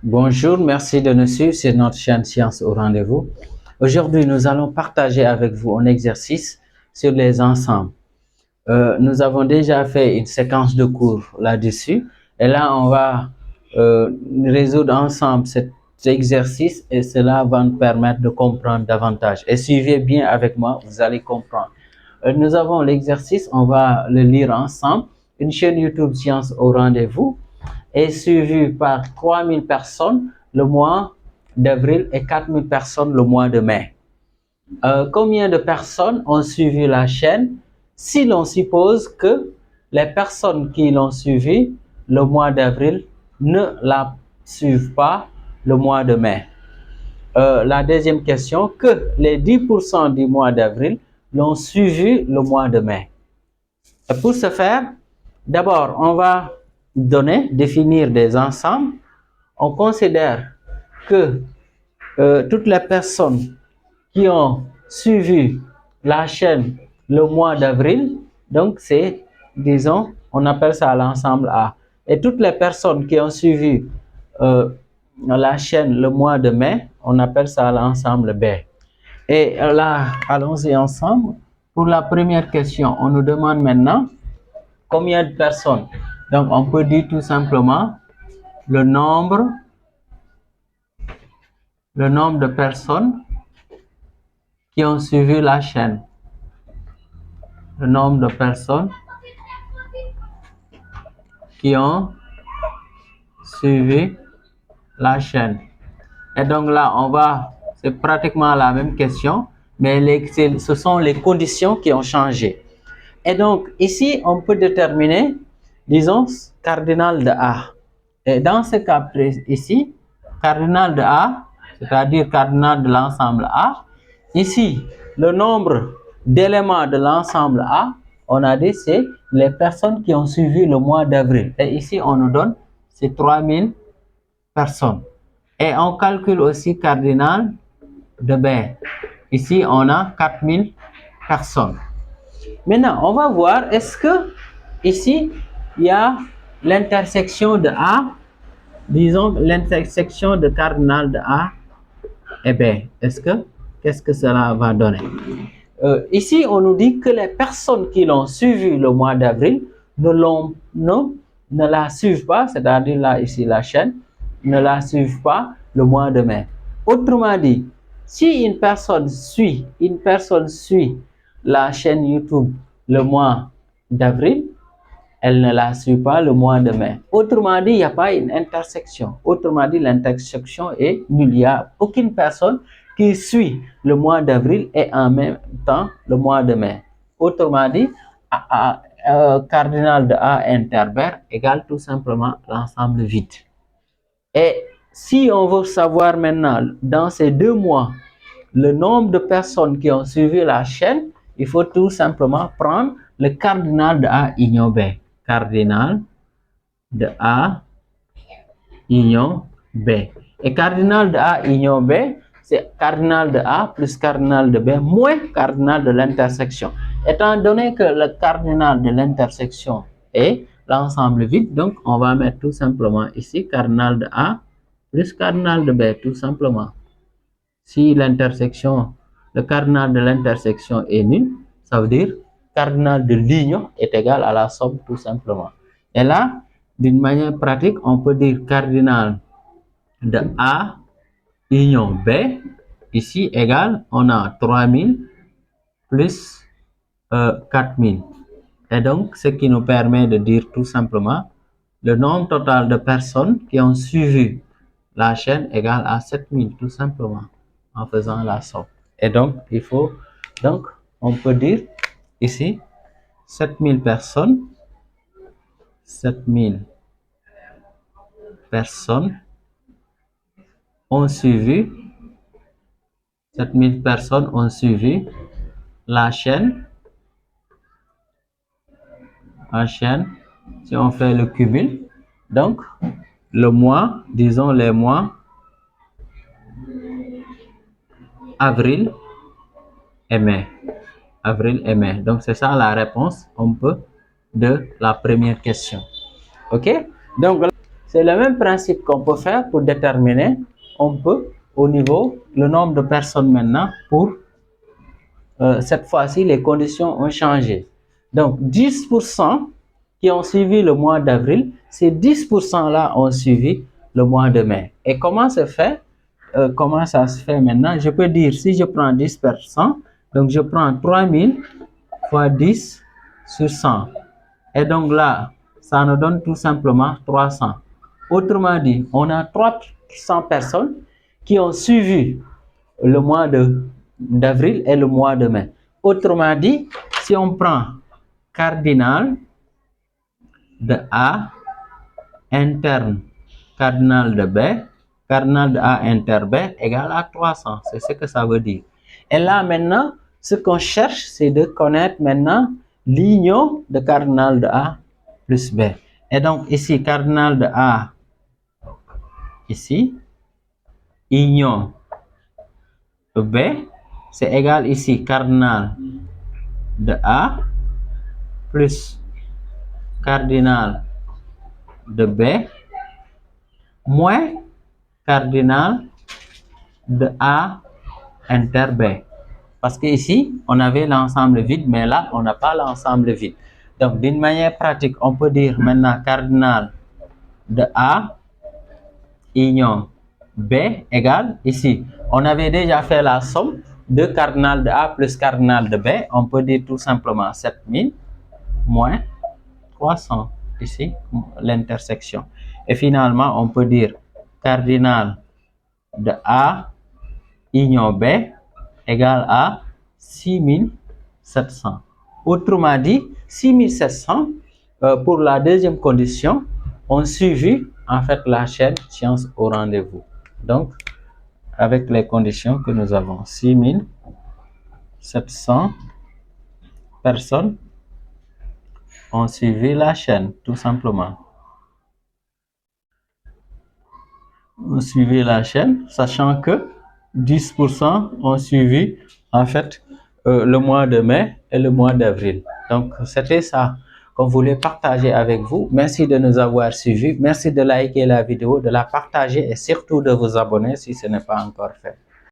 Bonjour, merci de nous suivre sur notre chaîne Science au rendez-vous. Aujourd'hui, nous allons partager avec vous un exercice sur les ensembles. Nous avons déjà fait une séquence de cours là-dessus et là, on va résoudre ensemble cet exercice et cela va nous permettre de comprendre davantage. Et suivez bien avec moi, vous allez comprendre. Nous avons l'exercice, on va le lire ensemble. Une chaîne YouTube Science au rendez-vous est suivi par 3000 personnes le mois d'avril et 4000 personnes le mois de mai. Combien de personnes ont suivi la chaîne si l'on suppose que les personnes qui l'ont suivi le mois d'avril ne la suivent pas le mois de mai? La deuxième question, que les 10% du mois d'avril l'ont suivi le mois de mai. Et pour ce faire, d'abord, on va définir des ensembles. On considère que toutes les personnes qui ont suivi la chaîne le mois d'avril, donc c'est, disons, on appelle ça l'ensemble A. Et toutes les personnes qui ont suivi la chaîne le mois de mai, on appelle ça l'ensemble B. Et là, allons-y ensemble. Pour la première question, on nous demande maintenant combien de personnes. Donc, on peut dire tout simplement le nombre de personnes qui ont suivi la chaîne. Le nombre de personnes qui ont suivi la chaîne. Et donc là, c'est pratiquement la même question, mais ce sont les conditions qui ont changé. Et donc, ici, on peut déterminer, disons, cardinal de A. Et dans ce cas ici, cardinal de A, c'est-à-dire cardinal de l'ensemble A, ici, le nombre d'éléments de l'ensemble A, on a dit, c'est les personnes qui ont suivi le mois d'avril. Et ici, on nous donne, c'est 3000 personnes. Et on calcule aussi cardinal de B. Ici, on a 4000 personnes. Maintenant, on va voir, est-ce que ici, il y a l'intersection de A, disons l'intersection de cardinal de A et B. Qu'est-ce que cela va donner? Ici, on nous dit que les personnes qui l'ont suivi le mois d'avril ne la suivent pas, c'est-à-dire là, ici, la chaîne, ne la suivent pas le mois de mai. Autrement dit, si une personne suit la chaîne YouTube le mois d'avril, elle ne la suit pas le mois de mai. Autrement dit, il n'y a pas une intersection. Autrement dit, l'intersection est nulle. Il n'y a aucune personne qui suit le mois d'avril et en même temps le mois de mai. Autrement dit, cardinal de A interber égale tout simplement l'ensemble vide. Et si on veut savoir maintenant, dans ces 2 mois, le nombre de personnes qui ont suivi la chaîne, il faut tout simplement prendre le cardinal de A union B. Cardinal de A union B. Et cardinal de A union B, c'est cardinal de A plus cardinal de B moins cardinal de l'intersection. Étant donné que le cardinal de l'intersection est l'ensemble vide, donc on va mettre tout simplement ici cardinal de A plus cardinal de B, tout simplement. Si le cardinal de l'intersection est nul, ça veut dire cardinal de l'union est égal à la somme, tout simplement. Et là, d'une manière pratique, on peut dire cardinal de A union B, ici égal, on a 3000 plus 4000. Et donc, ce qui nous permet de dire tout simplement le nombre total de personnes qui ont suivi la chaîne égale à 7000, tout simplement, en faisant la somme. Et donc, on peut dire ici 7000 personnes ont suivi 7000 personnes ont suivi la chaîne. Si on fait le cumul, donc le mois, disons les mois avril et mai. Donc c'est ça la réponse de la première question. Ok? Donc C'est le même principe qu'on peut faire pour déterminer, on peut, au niveau, le nombre de personnes maintenant pour, cette fois-ci, les conditions ont changé. Donc, 10% qui ont suivi le mois d'avril, ces 10%-là ont suivi le mois de mai. Et comment se fait? Comment ça se fait maintenant? Je peux dire, si je prends 10%, donc je prends 3000 fois 10 sur 100. Et donc là, ça nous donne tout simplement 300. Autrement dit, on a 300 personnes qui ont suivi le mois d'avril et le mois de mai. Autrement dit, si on prend cardinal de A interne cardinal de B, cardinal de A inter B égale à 300. C'est ce que ça veut dire. Et là maintenant, ce qu'on cherche, c'est de connaître maintenant l'union de cardinal de A plus B. Et donc ici, cardinal de A, ici, union B, c'est égal ici, cardinal de A plus cardinal de B moins cardinal de A inter B. Parce que ici, on avait l'ensemble vide, mais là, on n'a pas l'ensemble vide. Donc, d'une manière pratique, on peut dire maintenant cardinal de A union B égale ici. On avait déjà fait la somme de cardinal de A plus cardinal de B. On peut dire tout simplement 7000 moins 300. Ici, l'intersection. Et finalement, on peut dire cardinal de A union B égale à 6700. Autrement dit, 6700 pour la deuxième condition ont suivi en fait la chaîne Science au rendez-vous. Donc, avec les conditions que nous avons, 6700 personnes ont suivi la chaîne, tout simplement. Ont suivi la chaîne, sachant que 10% ont suivi en fait le mois de mai et le mois d'avril. Donc, c'était ça qu'on voulait partager avec vous. Merci de nous avoir suivis. Merci de liker la vidéo, de la partager et surtout de vous abonner si ce n'est pas encore fait.